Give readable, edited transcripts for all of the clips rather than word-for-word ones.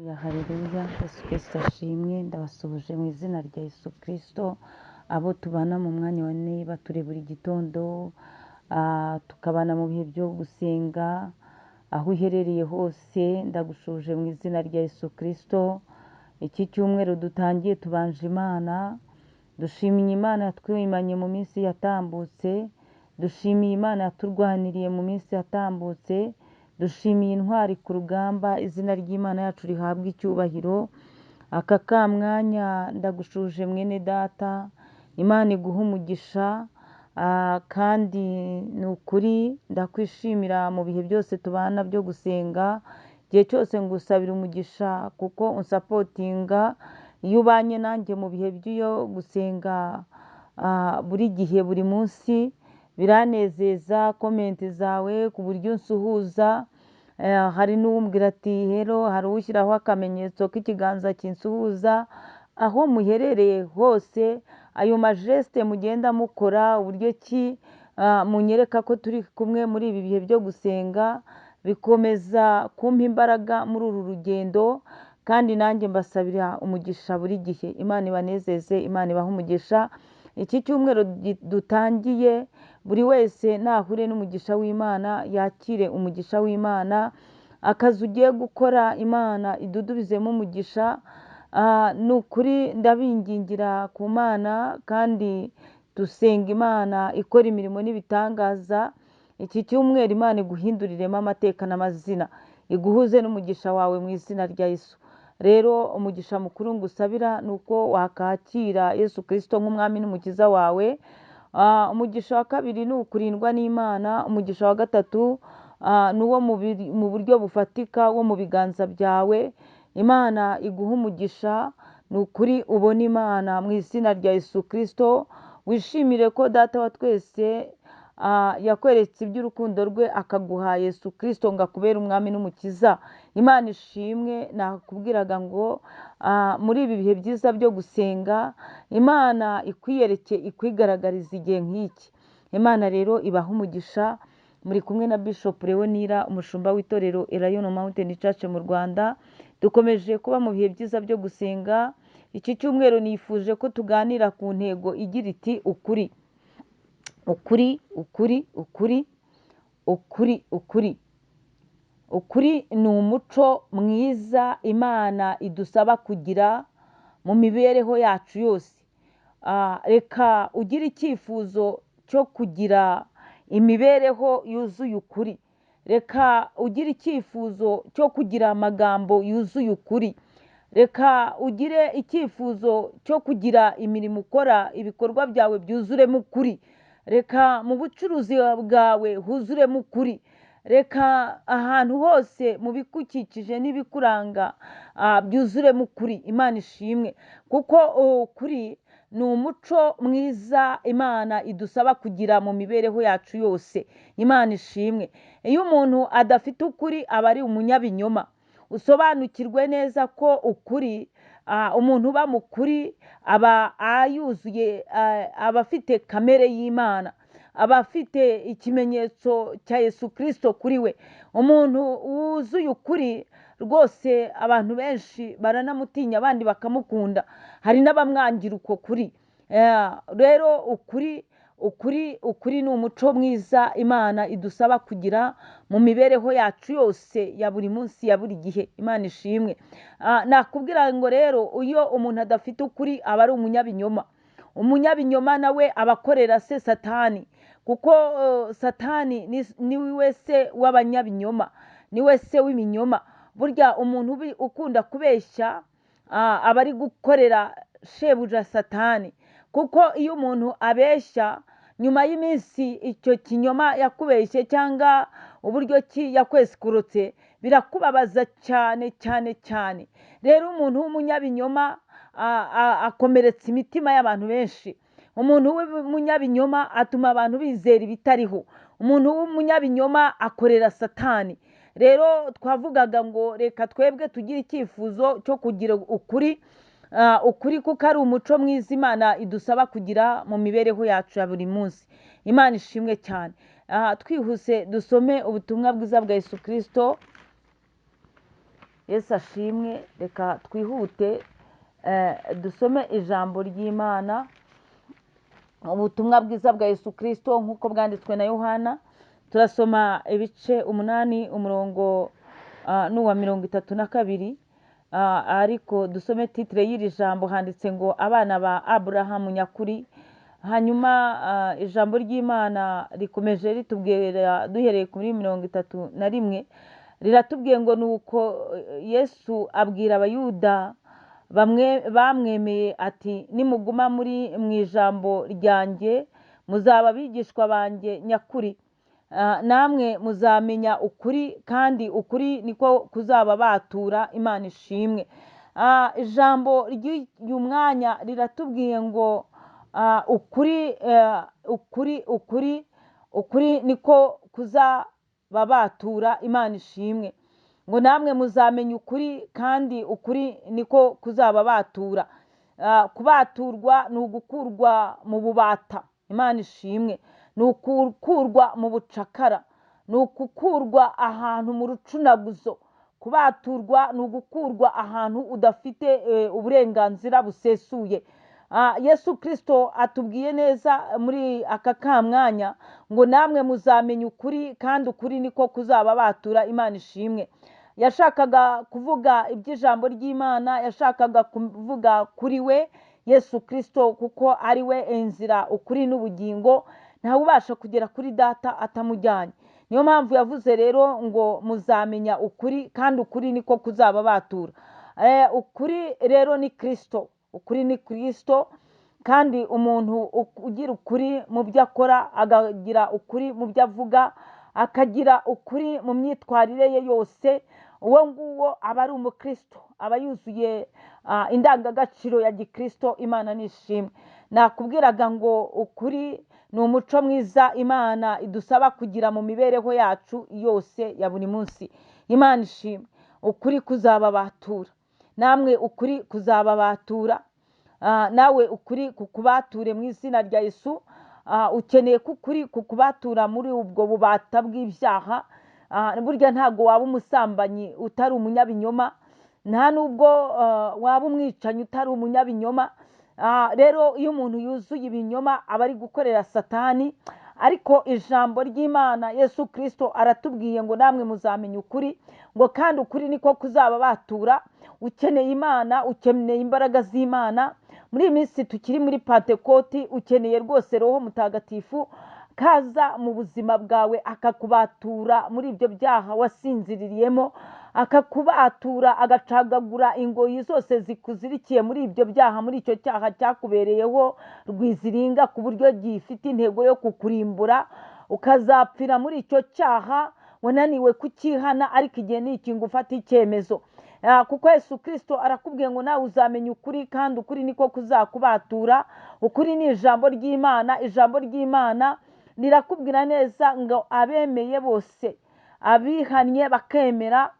Haleluya, Yesu Kristo ashimwe. Ndabasuhuje mu izina rya Yesu Kristo, abo tubana mu mwanya wa niba turi buri gitondo, tukabana mu bihe byo gusenga. Aho uherereye hose ndagushuje mu izina rya Yesu Kristo. Iki cyumweru dutangiye tubanje Imana, dushimiye Imana yatwimanye mu minsi yatambutse, dushimiye Imana yaturwaniriye mu minsi yatambutse, dushimiye intwari ku rugamba. Izina ry'Imana yacu rihabwa icyubahiro. Aka kamwanya ndagushuje mwene data, Imana iguha umugisha, kandi ni ukuri ndakwishimira mu bihe byose tubana byo gusenga. Igihe cyose ngusabira umugisha kuko unsapotinga. Iyo ubanye nanjye mu bihe by'iyo gusenga, buri gihe buri munsi biranezeza komenti zawe ku buryo unsuhuza. Hari n'uwumbwira ati hero, hari uwushyiraho akamenyetso k'ikiganza kinsuhuza. Aho muherereye hose, ayo majesite mugenda mukora, uburyo ki munyereka ko turi kumwe muri ibi bihe byo gusenga, bikomeza kumpa imbaraga muri uru rugendo, kandi nanjye mbasabira umugisha buri gihe. Imana ibanezeze, Imana ibahe umugisha. Iki cyumweru dutangiye, buri wese nahure n'umugisha w'Imana, yakire umugisha w'Imana. Akazi ugiye gukora Imana idudubizemo umugisha. Ni ukuri ndabingingira ku Mana, kandi dusenga Imana ikora imirimo n'ibitangaza. Iki cyumweru Imana iguhinduriremo amateka n'amazina, iguhuze n'umugisha wawe mu izina rya Yesu. Rero umugisha mukuru ngusabira ni uko wakakira Yesu Kristo nk'umwami n'umukiza wawe. Umugisha wa kabiri ni ukurindwa n'Imana. Umugisha wa gatatu ni uwo mu buryo bufatika wo mu biganza byawe. Imana iguha umugisha, ni ukuri ubona Imana mu izina rya Yesu Kristo. Wishimire ko Data wa twese yakweretse iby'urukundo rwe, akaguha Yesu Kristo ngo akubere umwami n'umukiza. Imana ishimwe. Nakubwiraga ngo muri ibi bihe byiza byo gusenga, Imana ikwiyereke, ikwigaragariza igihe nk'iki. Imana rero ibaha umugisha. Muri kumwe na Bishop Leonira, umushumba w'itorero Elayono Mountain Church mu Rwanda. Dukomeje kuba mu bihe byiza byo gusenga. Iki cyumweru nifuje ko tuganira ku ntego igira iti ukuri. Ukuri, ukuri, ukuri, ukuri, ukuri. Ukuri ni umuco mwiza Imana idusaba kugira mu mibereho yacu yose. Reka ugire icyifuzo cyo kugira imibereho yuzuye ukuri. Reka ugire icyifuzo cyo kugira amagambo yuzuye ukuri. Reka ugire icyifuzo cyo kugira imirimo ukora, ibikorwa byawe byuzuremo ukuri. Reka mu bucuruzi bwawe huzuremo ukuri. Reka ahantu hose mu bikukikije n'ibikuranga byuzuremo ukuri. Imana ishimwe, kuko ukuri ni umuco mwiza Imana idusaba kugira mu mibereho yacu yose. Imana ishimwe. Iyo umuntu adafite ukuri aba ari umunyabinyoma. Usobanukirwe neza ko ukuri, umuntu uba mu kuri aba yuzuye, aba afite kamere y'Imana, aba afite ikimenyetso cya Yesu Kristo kuri we. Umuntu wuzuye ukuri rwose abantu benshi baranamutinya, abandi bakamukunda. Hari n'abamwangira uko kuri. Rero ukuri ni umuco mwiza Imana idusaba kugira mu mibereho yacu yose ya buri munsi, ya buri gihe. Imana ishimwe. Nakubwira ngo rero iyo umuntu adafite ukuri aba ari umunyabinyoma. Umunyabinyoma nawe aba akorera se Satani, kuko Satani ni we se w'abanyabinyoma, ni we se w'ibinyoma. Burya umuntu ukunda kubeshya aba ari gukorera shebuja Satani, kuko iyo umuntu abeshya, nyuma y'iminsi icyo kinyoma yakubeshye cyangwa uburyo ki yakwesikurutse birakubabaza cyane cyane cyane. Rero umuntu w'umunyabinyoma akomeretsa imitima y'abantu benshi. Umuntu w'umunyabinyoma atuma abantu bizera ibitariho. Umuntu w'umunyabinyoma akorera Satani. Rero twavugaga ngo reka twebwe tugire icyifuzo cyo kugira ukuri. Ukuri kuko ari umuco mwiza Imana idusaba kugira mu mibereho yacu ya buri munsi. Imana ishimwe cyane. Twihuse dusome ubutumwa bwiza bwa Yesu Kristo Yesu ashimwe. Reka twihute dusome ijambo ry'Imana, ubutumwa bwiza bwa Yesu Kristo nk'uko bwanditswe na Yohana. Turasoma ibice 8 umurongo n'uwa 32, ariko dusome titre y'iri jambo. Handitse ngo abana ba Aburahamu nyakuri. Hanyuma ijambo ry'Imana rikomeje ritubwira duhereye kuri 31, riratubwiye ngo nuko Yesu abwira abayuda bamwe bamwemeye ati, nimuguma mu ijambo ryanjye muzaba bigishwa banjye nyakuri, namwe muzamenya ukuri, kandi ukuri niko kuzaba batura. Imana ishimwe. Ijambo ry'uyu mwanya riratubwiye ngo ukuri niko kuzaba batura. Imana ishimwe. Ngo namwe muzamenya ukuri, kandi ukuri niko kuzaba batura. Kubaturwa ni ugukurwa mu bubata. Imana ishimwe. Ni ugukurwa mu bucakara, ni ugukurwa ahantu mu rucunaguzo. Kubaturwa ni ugukurwa ahantu udafite uburenganzira busesuye. Yesu Kristo atubwiye neza muri aka kamwanya ngo namwe muzamenya ukuri, kandi ukuri niko kuzaba batura. Imana ishimwe. Yashakaga kuvuga iby'ijambo ry'Imana, yashakaga kuvuga kuri we Yesu Kristo, kuko ari we inzira, ukuri n'ubugingo. Ntawe ubasha kugera kuri data atamujyanye. Niyo mpamvu yavuze rero ngo muzamenya ukuri, kandi ukuri niko kuzaba batura. Ukuri rero ni Kristo. Ukuri ni Kristo, kandi umuntu ugira ukuri mu byo akora, akagira ukuri mu byo avuga, akagira ukuri mu myitwarire ye yose, uwo nguwo aba ari umukristo, aba yuzuye indangagaciro ya gikristo. Imana nishimwe. Nakubwiraga ngo ukuri ni umuco mwiza Imana idusaba kugira mu mibereho yacu yose ya buri munsi. Imana ishimwe. Ukuri kuzaba batura. Namwe ukuri kuzaba batura. Nawe ukuri kukubature mu izina rya Yesu. Ukeneye kukuri kukubatura muri ubwo bubata bw'ibyaha. Burya ntago waba umusambanyi utari umunyabinyoma, nta nubwo waba umwicanyi utari umunyabinyoma. Rero iyo umuntu yuzuye ibinyoma aba ari gukorera Satani. Ariko ijambo ry'Imana, Yesu Kristo aratubwiye ngo namwe muzamenya ukuri, ngo kandi ukuri niko kuzaba batura. Ukeneye Imana, ukeneye imbaraga z'Imana. Muri iyi minsi tukiri muri Pentekoti, ukeneye rwose Roho Mutagatifu kaza mu buzima bwawe, akakubatura muri ibyo byaha wasinziririyemo, akakubatura, agacagagura ingoyi zose zikuzirikiye muri ibyo byaha, muri icyo cyaha cyakubereyeho rwiziringa, ku buryo gifite intego yo kukurimbura, ukazapfira muri icyo cyaha wananiwe kukihana. Ariko igihe ni iki ngo ufate icyemezo, kuko Yesu Kristo arakubwiye ngo nawe uzamenya ukuri, kandi ukuri niko kuzakubatura. Ukuri ni ijambo ry'Imana. Ijambo ry'Imana rirakubwira neza ngo abemeye bose, abihannye bakemera,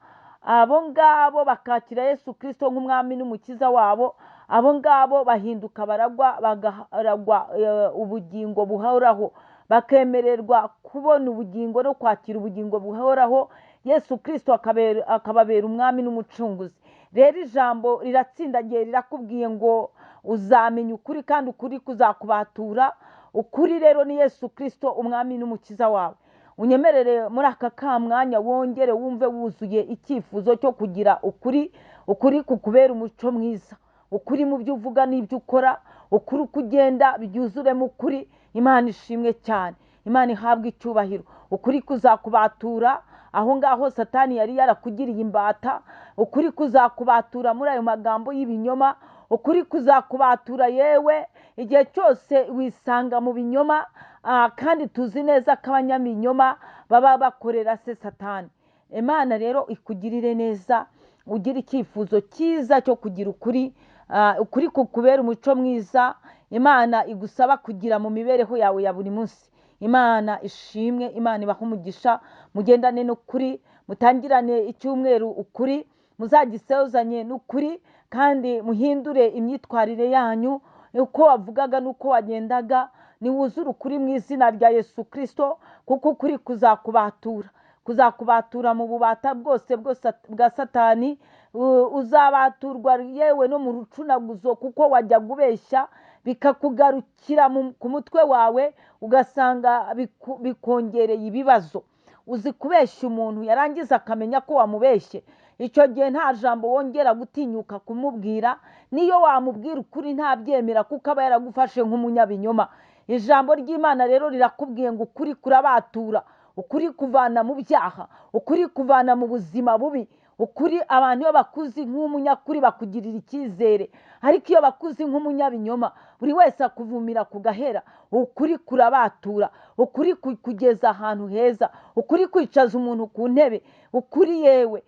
abo ngabo bakakira Yesu Kristo nk'umwami n'umukiza wabo, abo ngabo bahinduka baragwa, bagaragwa ubugingo buhoraho, bakemererwa kubona ubugingo no kwakira ubugingo buhoraho. Yesu Kristo akababera umwami n'umucunguzi. Rero ijambo riratsindagiye, rirakubwiye ngo uzamenya ukuri, kandi ukuri kuzakubatura. Ukuri rero ni Yesu Kristo, umwami n'umukiza wawe. Unyemerere muri aka kamwanya wongere wumve wuzuye icyifuzo cyo kugira ukuri. Ukuri kukubera umuco mwiza, ukuri mu byo uvuga n'ibyo ukora, ukuri uko ugenda byuzuremo ukuri. Imana ishimwe cyane. Imana ihabwa icyubahiro. Ukuri kuzakubatura aho ngaho Satani yari yarakugiriye imbata. Ukuri kuzakubatura muri ayo magambo y'ibinyoma. Ukuri kuzakubatura yewe igihe cyose wisanga mu binyoma, kandi tuzi neza ko abanyaminyoma baba bakorera se Satani. Imana rero ikugirire neza, ugira icyifuzo cyiza cyo kugira ukuri. Ukuri kukubera umuco mwiza Imana igusaba kugira mu mibereho yawe ya buri munsi. Imana ishimwe. Imana ibaha umugisha. Mugendane n'ukuri, mutangirane icyumweru ukuri, muzagisezanye n'ukuri, kandi muhindure imyitwarire yanyu, uko wavugaga n'uko wagendaga. Niwuzure ukuri mu izina rya Yesu Kristo, kuko ukuri kuzakubatura mu bubata bwose bwa Satani, uzabaturwa yewe no mu rucunaguzo, kuko wajya kubeshya bikakugarukira ku mutwe wawe, ugasanga bikongereye ibibazo. uzi kubeshya umuntu yarangiza akamenya ko wamubeshye, icyo gihe nta jambo wongera gutinyuka kumubwira, niyo wamubwira ukuri ntabyemera kuko aba yaragufashe nk'umunyabinyoma. Ijambo ry'Imana rero rirakubwiye ngo ukuri kurabatura, ukuri kuvana mu byaha, ukuri kuvana mu buzima bubi. Ukuri, abantu iyo bakuzi nk'umunyakuri bakugirira icyizere, ariko iyo bakuzi nk'umunyabinyoma buri wese akuvumira ku gahera. Ukuri kurabatura, ukuri kugeza ahantu heza, ukuri kwicaza umuntu ku ntebe, ukuri yewe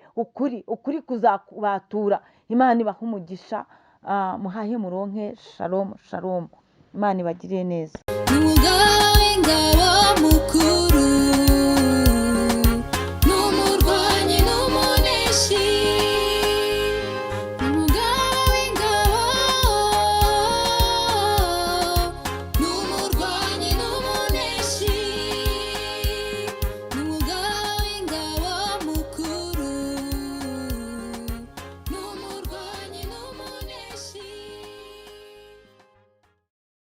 ukuri kuzakubatura. Imana ibahe umugisha, muhahe muronke. Shalom shalom, Imana ibagiriye neza. Umugaba w'ingabo mukuru